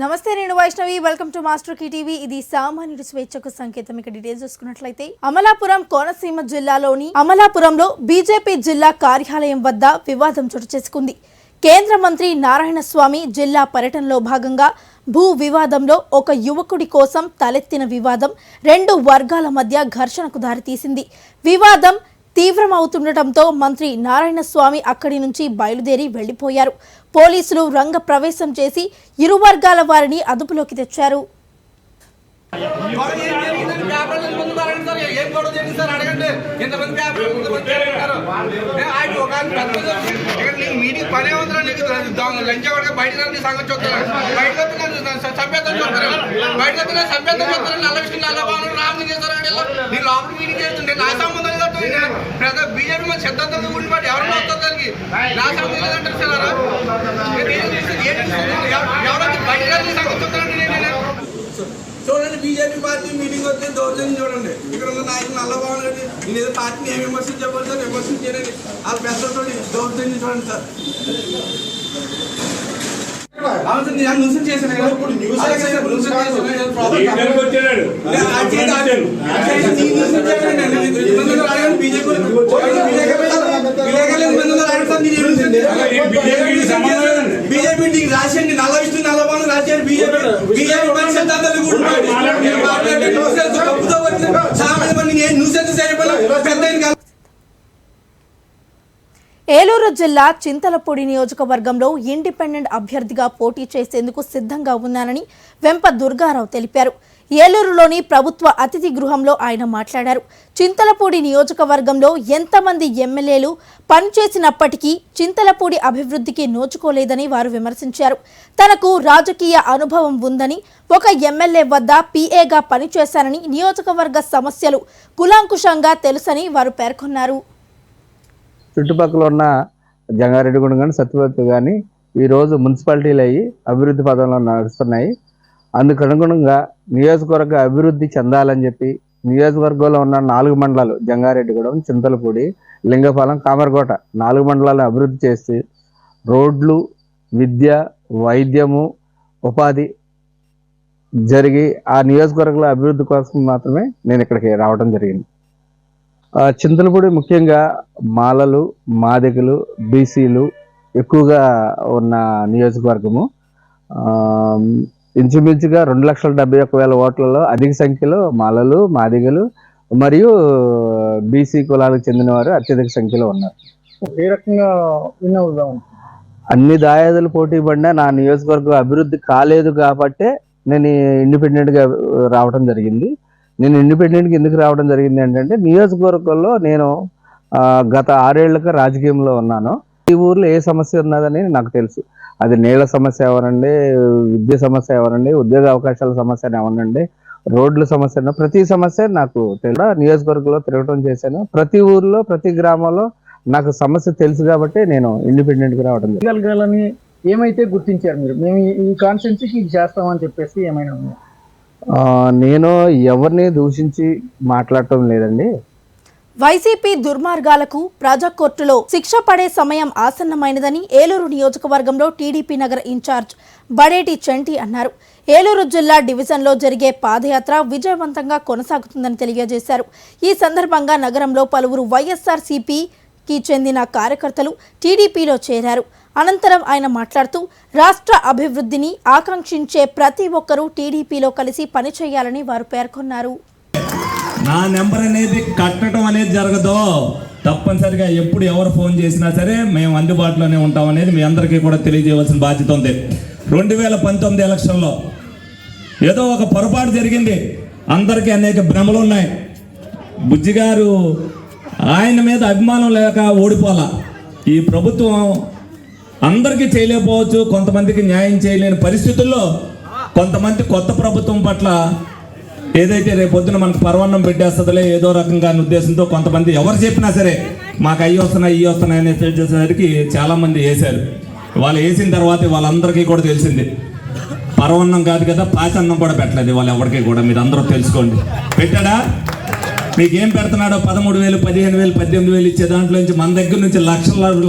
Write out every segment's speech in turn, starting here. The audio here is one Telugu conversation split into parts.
నమస్తే నేను Vaishnavi welcome to master key TV ఇది సామాన్యుడి స్వేచ్ఛకు సంకేతం ఇక డీటెయిల్స్ చూసుకున్నట్లయితే అమలాపురం కోనసీమ జిల్లాలోని అమలాపురంలో బీజేపీ జిల్లా కార్యాలయం వద్ద వివాదం చోటు చేసుకుంది కేంద్ర మంత్రి నారాయణస్వామి జిల్లా పర్యటనలో భాగంగా భూ వివాదంలో ఒక యువకుడి కోసం తలెత్తిన వివాదం రెండు వర్గాల మధ్య ఘర్షణకు దారితీసింది వివాదం తీవ్రమవుతుండటంతో మంత్రి నారాయణస్వామి అక్కడి నుంచి బయలుదేరి వెళ్లిపోయారు పోలీసులు రంగ ప్రవేశం చేసి ఇరు వర్గాల వారిని అదుపులోకి తెచ్చారు బీజేపీ మన సిద్ధాంతం గురించి బట్టి ఎవరైనా వస్తారు దానికి నా సంగతి లేదంటారు సార్ ఎవరైతే బయట సంగతి చెప్తారండి చూడండి బీజేపీ పార్టీ మీటింగ్ వస్తే దౌర్జన్యం చూడండి ఇక్కడ ఉన్న నాయకులు నల్లబాబు రెడ్డి నేను ఏదో పార్టీని ఏమి విమర్శించబోదు సార్ విమర్శించారండి వాళ్ళ పెద్దలతో దౌర్జన్యం చూడండి సార్ అవును సార్ నేను న్యూస్ చేశాను బీజేపీ రాసేయండి నల్ల విష్ణు నల్లబాబు రాసేయండి బీజేపీ సిద్ధాంతాలు ఏలూరు జిల్లా చింతలపూడి నియోజకవర్గంలో ఇండిపెండెంట్ అభ్యర్థిగా పోటీ చేసేందుకు సిద్ధంగా ఉన్నానని వెంప దుర్గారావు తెలిపారు ఏలూరులోని ప్రభుత్వ అతిథి గృహంలో ఆయన మాట్లాడారు చింతలపూడి నియోజకవర్గంలో ఎంతమంది ఎమ్మెల్యేలు పనిచేసినప్పటికీ చింతలపూడి అభివృద్ధికి నోచుకోలేదని వారు విమర్శించారు తనకు రాజకీయ అనుభవం ఉందని ఒక ఎమ్మెల్యే వద్ద పీఏగా పనిచేశానని నియోజకవర్గ సమస్యలు కులాంకుషంగా తెలుసని వారు పేర్కొన్నారు చుట్టుపక్కల ఉన్న జంగారెడ్డిగూడెం కానీ సత్యవతి కానీ ఈరోజు మున్సిపాలిటీలు అయ్యి అభివృద్ధి పదంలో నడుస్తున్నాయి అందుకు అనుగుణంగా నియోజకవర్గ అభివృద్ధి చెందాలని చెప్పి నియోజకవర్గంలో ఉన్న 4 మండలాలు జంగారెడ్డిగూడెం చింతలపూడి లింగపాలెం కామరకోట 4 మండలాలను అభివృద్ధి చేసి రోడ్లు విద్య వైద్యము ఉపాధి జరిగి ఆ నియోజకవర్గంలో అభివృద్ధి కోసం మాత్రమే నేను ఇక్కడికి రావడం జరిగింది చింతలపూడి ముఖ్యంగా మాలలు మాదిగలు బీసీలు ఎక్కువగా ఉన్న నియోజకవర్గము ఇంచుమించుగా 2,71,000 ఓట్లలో అధిక సంఖ్యలో మాలలు మాదిగలు మరియు బీసీ కులాలకు చెందిన వారు అత్యధిక సంఖ్యలో ఉన్నారు ఏ రకంగా విన్ అవుదాం అన్ని దాయాదులు పోటీ పడినా నా నియోజకవర్గం అభివృద్ధి కాలేదు కాబట్టే నేను ఇండిపెండెంట్గా రావడం జరిగింది నేను ఇండిపెండెంట్గా ఎందుకు రావడం జరిగింది ఏంటంటే నియోజకవర్గంలో నేను గత 6 ఏళ్ళుగా రాజకీయంలో ఉన్నాను ఈ ఊర్లో ఏ సమస్య ఉన్నదని నాకు తెలుసు అది నీళ్ల సమస్య ఎవరండి విద్య సమస్య ఎవరండి ఉద్యోగ అవకాశాల సమస్య ఎవరండి రోడ్ల సమస్య ప్రతి సమస్య నాకు తెలుసు నియోజకవర్గంలో తిరగటం చేశాను ప్రతి ఊర్లో ప్రతి గ్రామంలో నాకు సమస్య తెలుసు కాబట్టి నేను ఇండిపెండెంట్గా రావడం గెలగాలని ఏమైతే గుర్తించారు మీరు మేము ఈ కాన్స్టిట్యున్సీకి ఇది చేస్తామని చెప్పేసి ఏమైనా ఉంది నేను ఎవరిని దూషించి మాట్లాడటం లేదండి వైసీపీ దుర్మార్గాలకు ప్రజా కోర్టులో శిక్ష పడే సమయం ఆసన్నమైనదని ఏలూరు నియోజకవర్గంలో టీడీపీ నగర ఇన్ఛార్జ్ బడేటి చంటి అన్నారు ఏలూరు జిల్లా డివిజన్లో జరిగే పాదయాత్ర విజయవంతంగా కొనసాగుతుందని తెలియజేశారు ఈ సందర్భంగా నగరంలో పలువురు వైఎస్ఆర్సీపీకి చెందిన కార్యకర్తలు టీడీపీలో చేరారు అనంతరం ఆయన మాట్లాడుతూ రాష్ట్ర అభివృద్ధిని ఆకాంక్షించే ప్రతి ఒక్కరూ టీడీపీలో కలిసి పనిచేయాలని వారు పేర్కొన్నారు నా నెంబర్ అనేది కట్టడం అనేది జరగదు తప్పనిసరిగా ఎప్పుడు ఎవరు ఫోన్ చేసినా సరే మేము అందుబాటులోనే ఉంటాం అనేది మీ అందరికీ కూడా తెలియజేయవలసిన బాధ్యత ఉంది 2019 ఎలక్షన్లో ఏదో ఒక పొరపాటు జరిగింది అందరికీ అనేక భ్రమలు ఉన్నాయి బుజ్జి గారు ఆయన మీద అభిమానం లేక ఓడిపోలా ఈ ప్రభుత్వం అందరికీ చేయలేకపోవచ్చు కొంతమందికి న్యాయం చేయలేని పరిస్థితుల్లో కొంతమంది కొత్త ప్రభుత్వం పట్ల ఏదైతే రేపొద్దున మనకు పర్వన్నం పెట్టేస్తుందిలే ఏదో రకంగా ఉద్దేశంతో కొంతమంది ఎవరు చెప్పినా సరే మాకు అయ్యి వస్తున్నాయి ఇవి వస్తున్నాయి అనే చేసేసరికి చాలామంది వేశారు వాళ్ళు వేసిన తర్వాత వాళ్ళందరికీ కూడా తెలిసింది పర్వన్నం కాదు కదా పాచన్నం కూడా పెట్టలేదు వాళ్ళు ఎవరికి కూడా మీరు అందరూ తెలుసుకోండి పెట్టాడా మీకేం పెడుతున్నాడో 13,000 15,000 18,000 ఇచ్చే దాంట్లో నుంచి మన దగ్గర నుంచి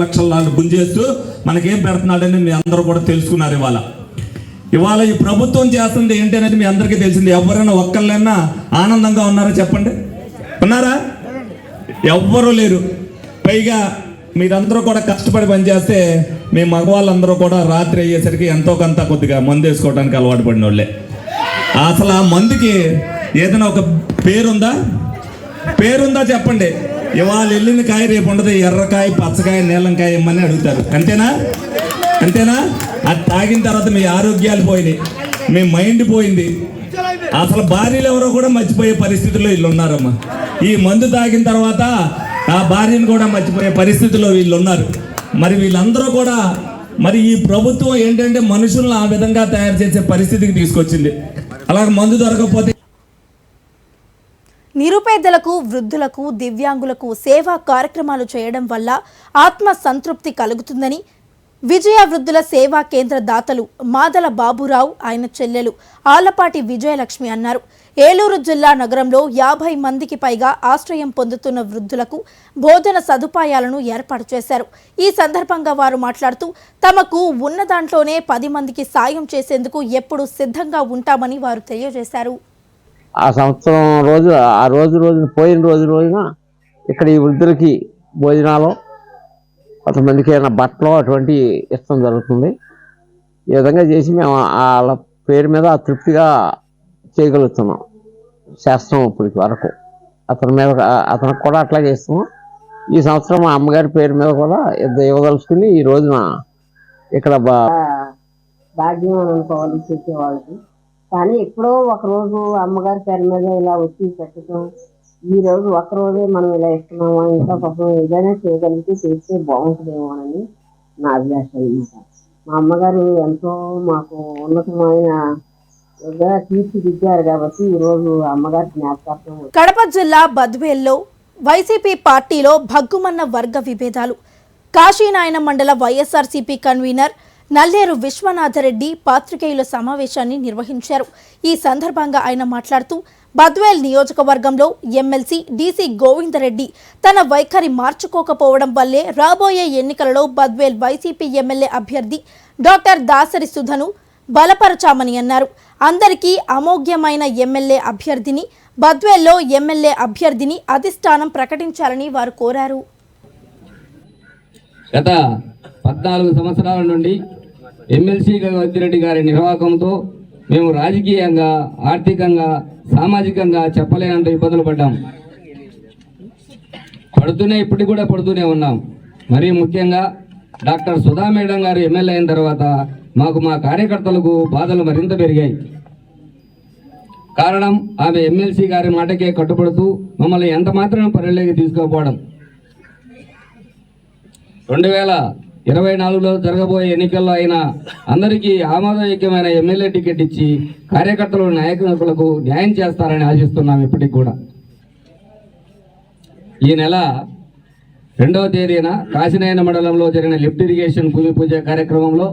లక్షల గుంజేస్తూ మనకేం పెడుతున్నాడని మీ అందరూ కూడా తెలుసుకున్నారు ఇవాళ ఇవాళ ఈ ప్రభుత్వం చేస్తుంది ఏంటి అనేది మీ అందరికీ తెలిసింది. ఎవరైనా ఒక్కళ్ళైనా ఆనందంగా ఉన్నారా చెప్పండి? ఉన్నారా? ఎవ్వరూ లేరు. పైగా మీరందరూ కూడా కష్టపడి పనిచేస్తే మీ మగవాళ్ళందరూ కూడా రాత్రి అయ్యేసరికి ఎంతో కొంత కొద్దిగా మందు వేసుకోవడానికి అలవాటు పడిన వాళ్ళే. అసలు ఆ మందుకి ఏదైనా ఒక పేరుందా చెప్పండి? ఇవాళ వెళ్ళిన కాయ రేపు ఉండదు. ఎర్రకాయ, పచ్చకాయ, నీలంకాయ ఇమ్మని అడుగుతారు. అంతేనా? అది తాగిన తర్వాత మీ ఆరోగ్యాలు పోయినాయి, మీ మైండ్ పోయింది. అసలు భార్యలు ఎవరో కూడా మర్చిపోయే పరిస్థితుల్లో వీళ్ళు ఉన్నారమ్మా. ఈ మందు తాగిన తర్వాత ఆ భార్యను కూడా మర్చిపోయే పరిస్థితుల్లో వీళ్ళు ఉన్నారు. మరి వీళ్ళందరూ కూడా మరి ఈ ప్రభుత్వం ఏంటంటే మనుషులను ఆ విధంగా తయారు చేసే పరిస్థితికి తీసుకొచ్చింది. అలాగే మందు దొరకకపోతే నిరుపేదలకు, వృద్ధులకు, దివ్యాంగులకు సేవా కార్యక్రమాలు చేయడం వల్ల ఆత్మ సంతృప్తి కలుగుతుందని విజయ వృద్ధుల సేవా కేంద్ర దాతలు మాదల బాబురావు, ఆయన చెల్లెలు ఆలపాటి విజయలక్ష్మి అన్నారు. ఏలూరు జిల్లా నగరంలో 50 మందికి పైగా ఆశ్రయం పొందుతున్న వృద్ధులకు భోజన సదుపాయాలను ఏర్పాటు చేశారు. ఈ సందర్భంగా వారు మాట్లాడుతూ తమకు ఉన్న దాంట్లోనే 10 మందికి సాయం చేసేందుకు ఎప్పుడూ సిద్ధంగా ఉంటామని వారు తెలియజేశారు. ఆ సంవత్సరం రోజున పోయిన రోజున ఇక్కడ ఈ వృద్ధులకి భోజనాలు, కొంతమందికి ఏమైనా బట్టలు అటువంటి ఇష్టం జరుగుతుంది. ఈ విధంగా చేసి మేము వాళ్ళ పేరు మీద తృప్తిగా చేస్తాం ఇప్పటి వరకు. అతనికి కూడా అట్లాగే ఇస్తాము. ఈ సంవత్సరం మా అమ్మగారి పేరు మీద కూడా ఇవ్వదలుచుకుని ఈ రోజున ఇక్కడ భాగ్యం అనుకోవాలి చేసేవాళ్ళకి. కానీ ఎప్పుడో ఒకరోజు అమ్మగారి పేరు మీద ఇలా వచ్చి పెట్టడం, ఈ రోజు ఒక్కరోజే మనం ఇలా ఇస్తున్నామా, ఇంకా పాపం ఏదైనా చేయగలిగితే చేస్తే బాగుంటుందేమోనని నా అభిలాష అన్నమాట. మా అమ్మగారు ఎంతో మాకు ఉన్నతమైన తీర్చిదిద్దారు కాబట్టి ఈరోజు అమ్మగారి జ్ఞాపకార్థం. కడప జిల్లా బద్వేల్లో వైసీపీ పార్టీలో భగ్గుమన్న వర్గ విభేదాలు. కాశీనాయన మండల వైఎస్ఆర్సీపీ కన్వీనర్ నల్లేరు విశ్వనాథరెడ్డి పాత్రికేయుల సమావేశాన్ని నిర్వహించారు. ఈ సందర్భంగా ఆయన మాట్లాడుతూ బద్వేల్ నియోజకవర్గంలో ఎమ్మెల్సీ డీసీ గోవిందరెడ్డి తన వైఖరి మార్చుకోకపోవడం వల్లే రాబోయే ఎన్నికలలో బద్వేల్ వైసీపీ ఎమ్మెల్యే అభ్యర్థి డాక్టర్ దాసరి సుధను బలపరచామని అన్నారు. అందరికీ అమోఘ్యమైన ఎమ్మెల్యే అభ్యర్థిని, బద్వేల్లో ఎమ్మెల్యే అభ్యర్థిని అధిష్టానం ప్రకటించాలని వారు కోరారు. గత 14 సంవత్సరాల నుండి ఎమ్మెల్సీ గోవిందరెడ్డి గారి నిర్వాహకంతో మేము రాజకీయంగా, ఆర్థికంగా, సామాజికంగా చెప్పలేనంత ఇబ్బందులు ఇప్పటికి కూడా పడుతూనే ఉన్నాం. మరీ ముఖ్యంగా డాక్టర్ సుధా మేడం గారు ఎమ్మెల్యే అయిన తర్వాత మాకు మా కార్యకర్తలకు బాధలు మరింత పెరిగాయి. కారణం ఆమె ఎమ్మెల్సీ గారి మాటకే కట్టుబడుతూ మమ్మల్ని ఎంత మాత్రం పరిలోకి తీసుకోకపోవడం. 2024లో జరగబోయే ఎన్నికల్లో అయినా అందరికీ ఆమోదయోగ్యమైన ఎమ్మెల్యే టికెట్ ఇచ్చి కార్యకర్తలు, నాయకులకు న్యాయం చేస్తారని ఆశిస్తున్నాం. ఇప్పటికి కూడా ఈ నెల 2వ తేదీన కాశీనాయన మండలంలో జరిగిన లిఫ్ట్ ఇరిగేషన్ భూమి పూజ కార్యక్రమంలో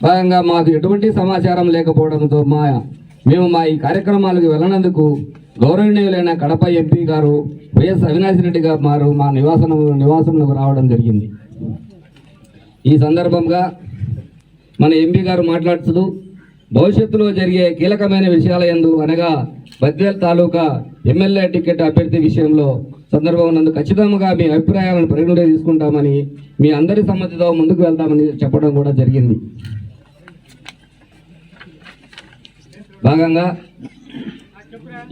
భాగంగా మాకు ఎటువంటి సమాచారం లేకపోవడంతో మేము ఈ కార్యక్రమాలకు వెళ్ళనందుకు గౌరవనీయులైన కడప ఎంపీ గారు వైఎస్ అవినాష్ రెడ్డి గారు మా నివాసంలోకి రావడం జరిగింది. ఈ సందర్భంగా మన ఎంపీ గారు మాట్లాడుతూ భవిష్యత్తులో జరిగే కీలకమైన విషయాల యందు అనగా బద్వేల్ తాలూకా ఎమ్మెల్యే టికెట్ అభ్యర్థి విషయంలో సందర్భం ఉన్నందుకు ఖచ్చితంగా మీ అభిప్రాయాలను పరిగణలోకి తీసుకుంటామని, మీ అందరి సమ్మతితో ముందుకు వెళ్తామని చెప్పడం కూడా జరిగింది. భాగంగా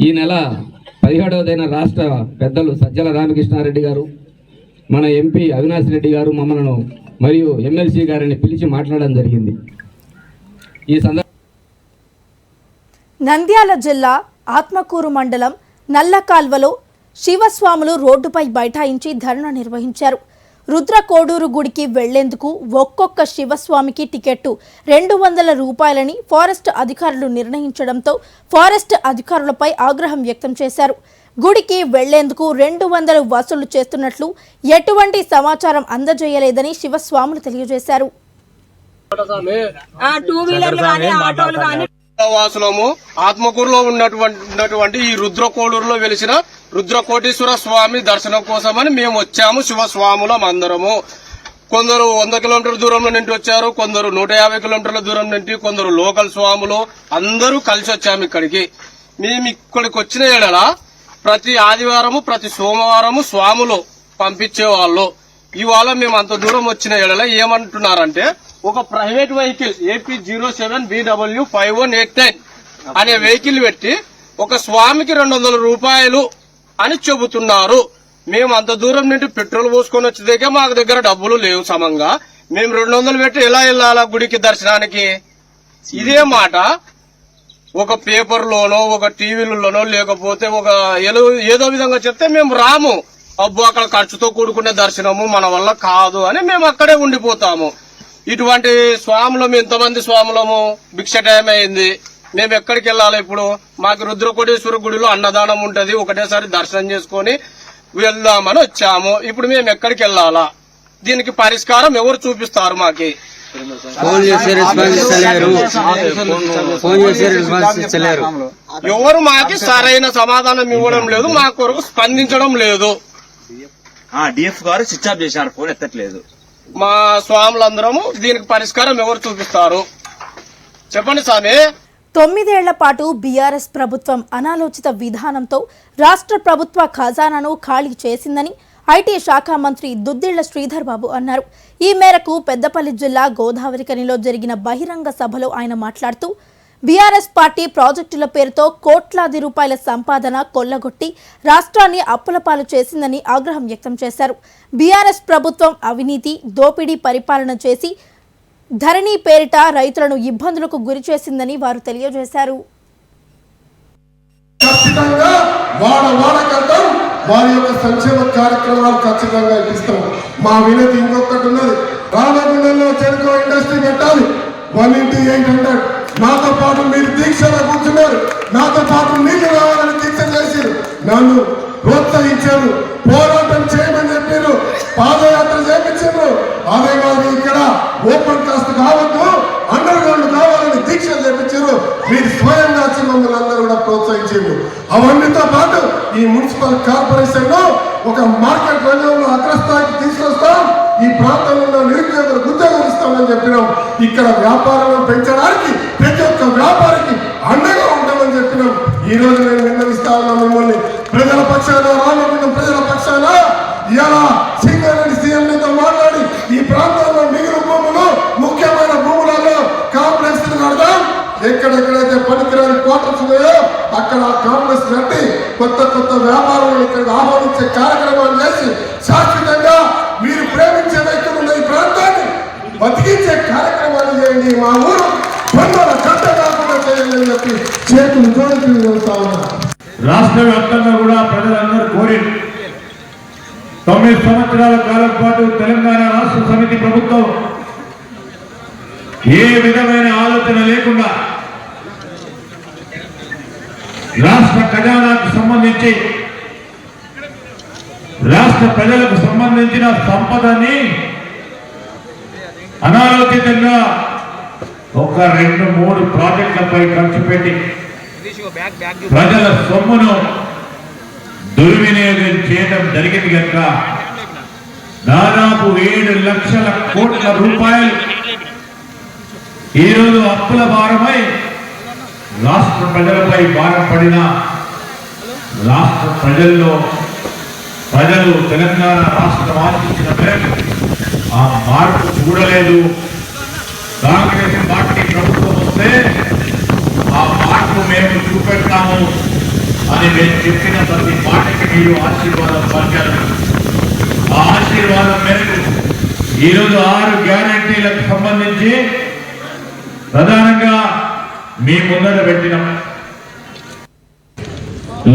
ఈ నెల 17వ తేదీన రాష్ట్ర పెద్దలు సజ్జల రామకృష్ణారెడ్డి గారు, మన ఎంపీ అవినాష్ రెడ్డి గారు మమ్మల్ని మరియు ఎమ్మెల్సీ గారిని పిలిచి మాట్లాడడం జరిగింది. ఈ నంద్యాల జిల్లా ఆత్మకూరు మండలం నల్లకాల్వలో శివస్వాములు రోడ్డుపై బైఠాయించి ధర్నా నిర్వహించారు. రుద్రకోడూరు గుడికి వెళ్లేందుకు ఒక్కొక్క శివస్వామికి టికెట్టు 200 రూపాయలని ఫారెస్ట్ అధికారులు నిర్ణయించడంతో ఫారెస్ట్ అధికారులపై ఆగ్రహం వ్యక్తం చేశారు. గుడికి వెళ్లేందుకు 200 వసూలు చేస్తున్నట్లు ఎటువంటి సమాచారం అందజేయలేదని శివస్వాములు తెలియజేశారు. వాసులము ఆత్మకూరులో ఉన్నటువంటి ఈ రుద్రకోడూరులో వెలిసిన రుద్రకోటీశ్వర స్వామి దర్శనం కోసమని మేము వచ్చాము. శివస్వాములం అందరము కొందరు 100 కిలోమీటర్ల దూరంలో నుండి వచ్చారు, కొందరు 150 కిలోమీటర్ల దూరం నుండి, కొందరు లోకల్ స్వాములు అందరూ కలిసి వచ్చాము ఇక్కడికి. మేము ఇక్కడికి వచ్చిన ఏడల ప్రతి ఆదివారము ప్రతి సోమవారము స్వాములు పంపించేవాళ్ళు. ఇవాళ మేము అంత దూరం వచ్చిన ఏడల ఏమంటున్నారంటే ఒక ప్రైవేట్ వెహికల్ AP07BW5189 అనే వెహికల్ పెట్టి ఒక స్వామికి 200 రూపాయలు అని చెబుతున్నారు. మేము అంత దూరం నుండి పెట్రోల్ పోసుకొని వచ్చేదాకే మాకు దగ్గర డబ్బులు లేవు సమంగా. మేము 200 పెట్టి ఎలా వెళ్ళాలా గుడికి దర్శనానికి? ఇదే మాట ఒక పేపర్లోనో ఒక టీవీలలోనో లేకపోతే ఒక ఏదో విధంగా చెప్తే మేము రాము. అబ్బో అక్కడ ఖర్చుతో కూడుకునే దర్శనము మన వల్ల కాదు అని మేము అక్కడే ఉండిపోతాము. ఇటువంటి స్వాములము ఎంతమంది స్వాములము భిక్ష టైం అయింది, మేము ఎక్కడికి వెళ్ళాలి ఇప్పుడు? మాకు రుద్రకోటేశ్వర గుడిలో అన్నదానం ఉంటది, ఒకటేసారి దర్శనం చేసుకుని వెళ్దామని వచ్చాము. ఇప్పుడు మేము ఎక్కడికి వెళ్ళాలా? దీనికి పరిష్కారం ఎవరు చూపిస్తారు? మాకి ఎవరు మాకి సరైన సమాధానం ఇవ్వడం లేదు, మా కొరకు స్పందించడం లేదు. డిఎఫ్ గారు స్విచ్ ఆఫ్ చేశారు, ఫోన్ ఎత్తట్లేదు. మా స్వాములందరము దీనికి పరిష్కారం ఎవరు చూపిస్తారు? చెప్పండి స్వామి. 9 ఏళ్ల పాటు బీఆర్ఎస్ ప్రభుత్వం అనాలోచిత విధానంతో రాష్ట్ర ప్రభుత్వ ఖజానాను ఖాళీ చేసిందని ఐటీ శాఖ మంత్రి దుద్దిళ్ల శ్రీధర్ బాబు అన్నారు. ఈ మేరకు పెద్దపల్లి జిల్లా గోదావరిఖనిలో జరిగిన బహిరంగ సభలో ఆయన మాట్లాడుతూ బీఆర్ఎస్ పార్టీ ప్రాజెక్టుల పేరుతో కోట్లాది రూపాయల సంపాదన కొల్లగొట్టి రాష్ట్రాన్ని అప్పులపాలు చేసిందని ఆగ్రహం వ్యక్తం చేశారు. బీఆర్ఎస్ ప్రభుత్వం అవినీతి దోపిడీ పరిపాలన చేసి ధరణి పేరిట రైతులను ఇబ్బందులకు గురి చేసిందని వారు తెలియజేశారు. ఖచ్చితంగా వాడకెళ్తాం, వారి యొక్క సంక్షేమ కార్యక్రమాలు ఖచ్చితంగా ఇస్తాం. మా వినతి ఇంకొకటి ఉన్నది, రామగుండంలో చెరుకు ఇండస్ట్రీ పెట్టాలి. 1:800 నాతో పాటు మీరు దీక్షలో కూర్చున్నారు, నాతో పాటు నీళ్లు రావాలని దీక్ష చేశారు, నన్ను ప్రోత్సహించారు, పోరాటం చేయమని చెప్పారు, పాదయాత్ర చేయించారు. అదే కాదు ఇక్కడ ఓపెన్ కాస్ట్ కావద్దు, అండర్ గ్రౌండ్ కావాలని దీక్ష చేయించారు. మీరు స్వయంగా వచ్చి మమ్మల్ని అందరూ కూడా ప్రోత్సహించారు. అవన్నీతో పాటు ఈ మున్సిపల్ కార్పొరేషన్ లో ఒక మార్కెట్ రంగంలో అగ్రస్థాయికి తీసుకొస్తాం, ఈ ప్రాంతంలో నిరుద్యోగులకు ఉద్యోగం ఇస్తామని చెప్పినాం. ఇక్కడ వ్యాపారాలను పెంచడానికి ప్రతి ఒక్క వ్యాపారికి అండగా ఉంటామని చెప్పినాం. ఈ రోజు నేను విన్నవిస్తా ఉన్నాం మిమ్మల్ని, ప్రజల పక్షాన, రామగుండం ప్రజల పక్షాన ఇలా సింగరేణి సీఎంలతో మాట్లాడి ఈ ప్రాంతంలో మిగిలిన భూములు ముఖ్యమైన భూములలో కాంప్లెక్స్ కడదాం. ఎక్కడెక్కడైతే పనికిరాని క్వార్టర్స్ ఉన్నాయో అక్కడ కాంప్లెక్స్ కట్టి కొత్త కొత్త వ్యాపారాలను ఇక్కడ ఆహ్వానించే కార్యక్రమాలు చేసి శాశ్వతంగా మీరు ప్రేమించే వ్యక్తులు ఉన్న ఈ ప్రాంతాన్ని బతికించే కార్యక్రమాలు చేయండి. మా ఊరు బంధాల గడ్డ కాకుండా చేయండి అని చెప్పి చేతులు జోడించి వెళ్తా ఉన్నారు. రాష్ట్ర వ్యాప్తంగా కూడా ప్రజలందరూ కోరి 9 సంవత్సరాల కాలం పాటు తెలంగాణ రాష్ట్ర సమితి ప్రభుత్వం ఏ విధమైన ఆలోచన లేకుండా రాష్ట్ర ఖజానాకు సంబంధించి రాష్ట్ర ప్రజలకు సంబంధించిన సంపదని అనాలోచితంగా ఒక 2-3 ప్రాజెక్టులపై ఖర్చు పెట్టి ప్రజల సొమ్మును దుర్వినియోగం చేయడం జరిగింది కనుక దాదాపు 7 లక్షల కోట్ల రూపాయలు ఈరోజు అప్పుల భారమై రాష్ట్ర ప్రజలపై భారం పడిన రాష్ట్ర ప్రజలు తెలంగాణ రాష్ట్రం ఆశించిన మేరకు ఆ మార్పు చూడలేదు. కాంగ్రెస్ పార్టీ ప్రభుత్వం వస్తే ఆ మార్పు మేము చూపెడతాము అని మేము చెప్పిన ప్రతి మాటకి మీరు ఆశీర్వాదం పలికారు. ఆ ఆశీర్వాదం మేరకు ఈరోజు 6 గ్యారంటీలకు సంబంధించి ప్రధానంగా మీ ముందర పెట్టినాం.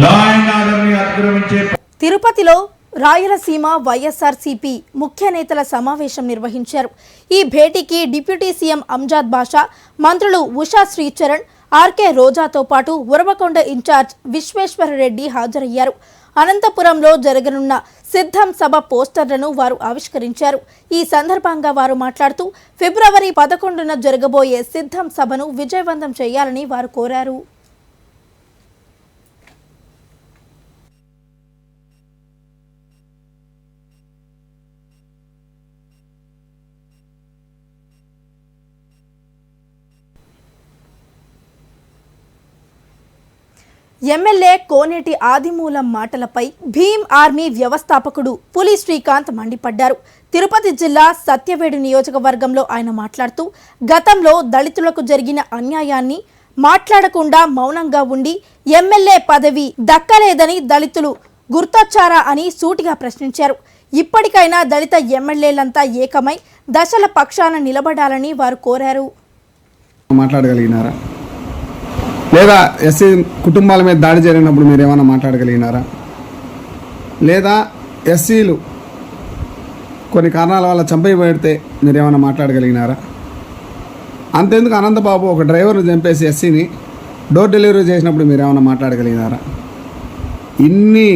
లా అండ్ ఆర్డర్ని అతిక్రమించే తిరుపతిలో రాయలసీమ వైఎస్ఆర్సీపీ ముఖ్య నేతల సమావేశం నిర్వహించారు. ఈ భేటీకి డిప్యూటీ సీఎం అంజాద్ బాషా, మంత్రులు ఉషా శ్రీచరణ్, ఆర్కే రోజాతో పాటు ఉరవకొండ ఇన్ఛార్జ్ విశ్వేశ్వరరెడ్డి హాజరయ్యారు. అనంతపురంలో జరగనున్న సిద్ధం సభ పోస్టర్లను వారు ఆవిష్కరించారు. ఈ సందర్భంగా వారు మాట్లాడుతూ ఫిబ్రవరి 11న జరగబోయే సిద్ధం సభను విజయవంతం చేయాలని వారు కోరారు. ఎమ్మెల్యే కోనేటి ఆదిమూలం మాటలపై భీమ్ ఆర్మీ వ్యవస్థాపకుడు పులి శ్రీకాంత్ మండిపడ్డారు. తిరుపతి జిల్లా సత్యవేడు నియోజకవర్గంలో ఆయన మాట్లాడుతూ గతంలో దళితులకు జరిగిన అన్యాయాన్ని మాట్లాడకుండా మౌనంగా ఉండి ఎమ్మెల్యే పదవి దక్కలేదని దళితులు గుర్తొచ్చారా అని సూటిగా ప్రశ్నించారు. ఇప్పటికైనా దళిత ఎమ్మెల్యేలంతా ఏకమై దశల పక్షాన నిలబడాలని వారు కోరారు. మాట్లాడగలిగినారా? లేదా ఎస్సీ కుటుంబాల మీద దాడి జరిగినప్పుడు మీరు ఏమైనా మాట్లాడగలిగినారా? లేదా ఎస్సీలు కొన్ని కారణాల వల్ల చంపేయబడితే మీరు ఏమైనా మాట్లాడగలిగినారా? అంతేందుకు అనంతబాబు ఒక డ్రైవర్ను చంపేసి ఎస్సీని డోర్ డెలివరీ చేసినప్పుడు మీరు ఏమైనా మాట్లాడగలిగినారా? ఇన్ని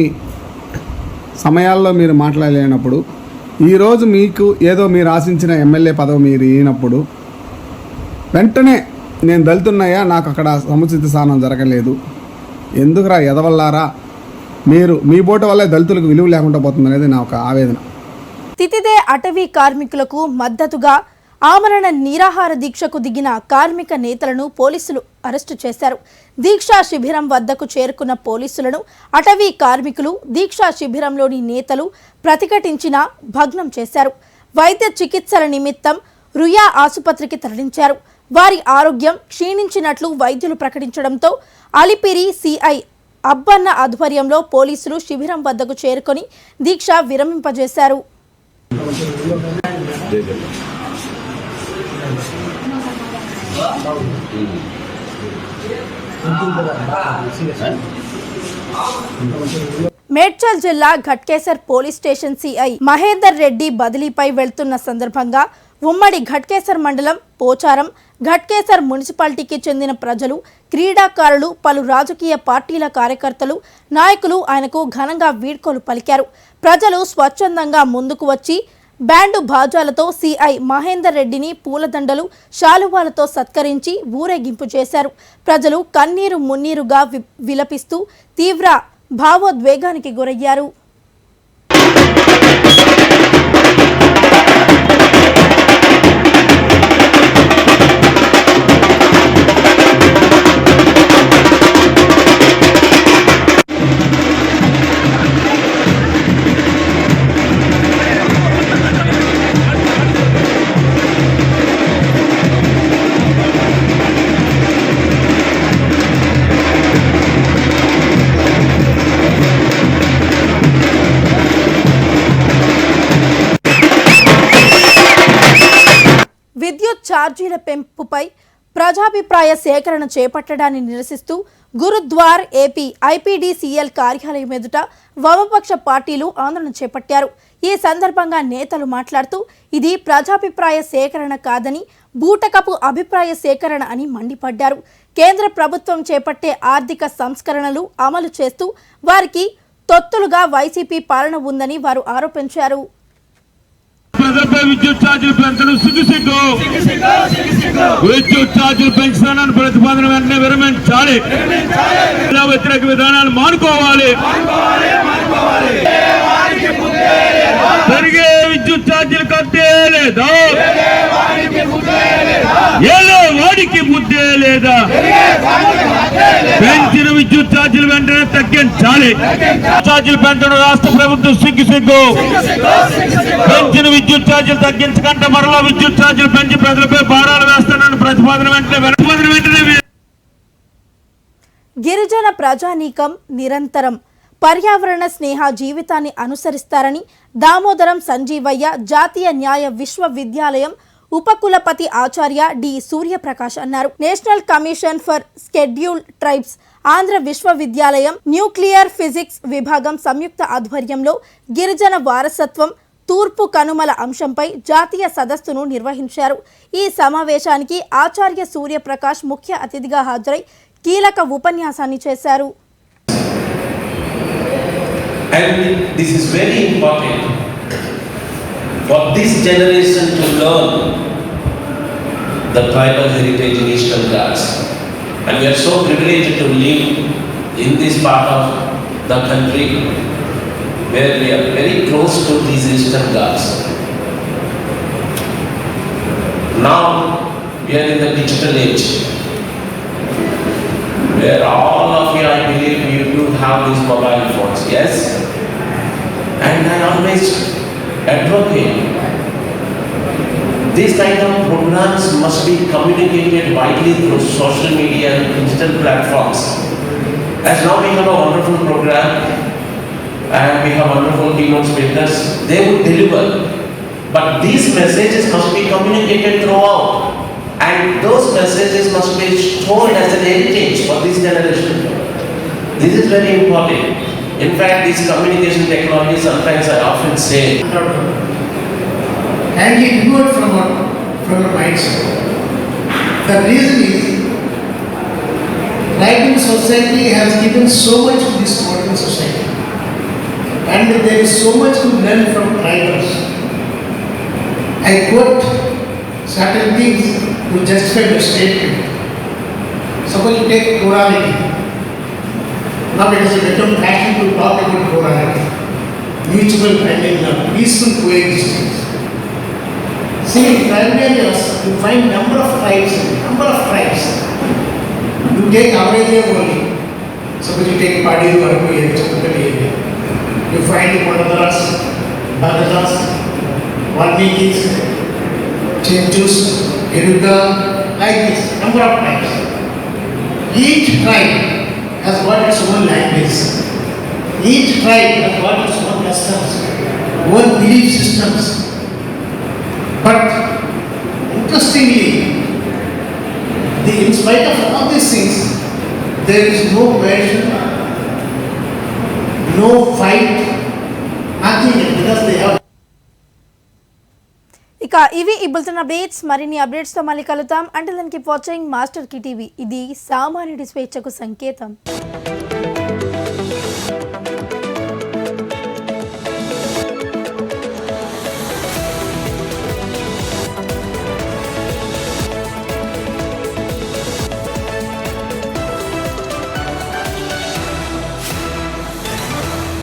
సమయాల్లో మీరు మాట్లాడలేనప్పుడు ఈరోజు మీకు ఏదో మీరు ఆశించిన ఎమ్మెల్యే పదవి మీరు ఇచ్చినప్పుడు వెంటనే నేను దళితున్నాయా, నాకు అక్కడ సముచిత స్థానం జరగలేదు, ఎందుకురా ఎదవల్లారా, మీరు మీ బోట వల్లే దళితులకు విలువ లేకుండా పోతుందనేది నా ఒక ఆవేదన. తితిదే అటవీ కార్మికులకు మద్దతుగా ఆమరణ నిరాహార దీక్షకు దిగిన కార్మిక నేతలను పోలీసులు అరెస్టు చేశారు. దీక్షా శిబిరం వద్దకు చేరుకున్న పోలీసులను అటవీ కార్మికులు దీక్షా శిబిరంలోని నేతలు ప్రతిఘటించిన భగ్నం చేశారు. వైద్య చికిత్సల నిమిత్తం రుయా ఆసుపత్రికి తరలించారు. వారి ఆరోగ్యం క్షీణించినట్లు వైద్యులు ప్రకటించడంతో అలిపిరి సిఐ అబ్బన్న ఆధ్వర్యంలో పోలీసులు శిబిరం వద్దకు చేరుకొని దీక్ష విరమింపజేశారు. మేడ్చల్ జిల్లా Ghatkesar police station CI Mahender Reddy బదిలీపై వెళ్తున్న సందర్భంగా ఉమ్మడి ఘట్కేసర్ మండలం పోచారం, ఘట్కేసర్ మున్సిపాలిటీకి చెందిన ప్రజలు, క్రీడాకారులు, పలు రాజకీయ పార్టీల కార్యకర్తలు, నాయకులు ఆయనకు ఘనంగా వీడ్కోలు పలికారు. ప్రజలు స్వచ్ఛందంగా ముందుకు వచ్చి బ్యాండు బాజాలతో సిఐ మహేందర్ రెడ్డిని పూలదండలు, శాలువాలతో సత్కరించి ఊరేగింపు చేశారు. ప్రజలు కన్నీరు మున్నీరుగా విలపిస్తూ తీవ్ర భావోద్వేగానికి గురయ్యారు. విద్యుత్ ఛార్జీల పెంపుపై ప్రజాభిప్రాయ సేకరణ చేపట్టడాన్ని నిరసిస్తూ గురుద్వార్ ఏపీ ఐపీడీసీఎల్ కార్యాలయం ఎదుట వామపక్ష పార్టీలు ఆందోళన చేపట్టారు. ఈ సందర్భంగా నేతలు మాట్లాడుతూ ఇది ప్రజాభిప్రాయ సేకరణ కాదని బూటకపు అభిప్రాయ సేకరణ అని మండిపడ్డారు. కేంద్ర ప్రభుత్వం చేపట్టే ఆర్థిక సంస్కరణలు అమలు చేస్తూ వారికి తొత్తులుగా వైసీపీ పాలన ఉందని వారు ఆరోపించారు. ప్రజలపై విద్యుత్ ఛార్జీలు పెంచడం సిగ్గు. విద్యుత్ ఛార్జీలు పెంచుతానని ప్రతిపాదన వెంటనే విరమించాలి. వ్యతిరేక విధానాలు మానుకోవాలి. పెరిగే విద్యుత్ ఛార్జీలు కట్టే లేదా, ఏదో వాడికి బుద్ధే లేదా, పెంచిన విద్యుత్ ఛార్జీలు వెంటనే తగ్గించాలి. ఛార్జీలు పెంచడం రాష్ట్ర ప్రభుత్వం సిగ్గు. పెంచిన విద్యుత్ ఛార్జీలు తగ్గించకుండా మరలా విద్యుత్ ఛార్జీలు పెంచి ప్రజలపై భారాలు వేస్తానని ప్రతిపాదన వెంటనే. గిరిజన ప్రజానీకం నిరంతరం పర్యావరణ స్నేహ జీవితాన్ని అనుసరిస్తారని దామోదరం సంజీవయ్య జాతీయ న్యాయ విశ్వవిద్యాలయం ఉపకులపతి ఆచార్య డి సూర్యప్రకాష్ అన్నారు. National commission for scheduled tribes Andhra విశ్వవిద్యాలయం న్యూక్లియర్ ఫిజిక్స్ విభాగం సంయుక్త ఆధ్వర్యంలో గిరిజన వారసత్వం తూర్పు కనుమల అంశంపై జాతీయ సదస్సును నిర్వహించారు. ఈ సమావేశానికి ఆచార్య సూర్యప్రకాష్ ముఖ్య అతిథిగా హాజరై కీలక ఉపన్యాసాన్ని చేశారు. And this is very important for this generation to learn the tribal heritage in Eastern Ghats. And we are so privileged to live in this part of the country where we are very close to these Eastern Ghats. Now we are in the digital age. where all of you, I believe, you do have these mobile phones, yes? And I always advocate these kind of programs must be communicated widely through social media and digital platforms. As now we have a wonderful program and we have wonderful keynote speakers, they would deliver. But these messages must be communicated throughout. And those messages must be stored as an heritage for this generation. This is very important. In fact, these communication technologies, sometimes I often say, and he removed from our mindset. The reason is, writing society has given so much to this modern society, and there is so much to learn from tribals. I quote certain things to justify the statement. Suppose you take morality. Now it has become fashion to talk about morality, mutual bending love, peaceful coexistence. See, in tribal areas, you find number of tribes. You take our area only. Suppose you take Padi or Chakapati area. You find Kodadaras, Bagadas, Valmikis, Chintus, Irudha, like this, number of tribes. Each tribe has got its own language. Each tribe has got its own customs, own belief systems. But interestingly, in spite of all these things, there is no passion, no fight, nothing, because they have. ఇక ఇవి ఈ బులెటిన్ అప్డేట్స్. మరిన్ని అప్డేట్స్ తో మళ్ళీ కలుద్దాం. Until then keep watching master key TV. ఇది సామాన్యుడి స్వేచ్ఛకు సంకేతం.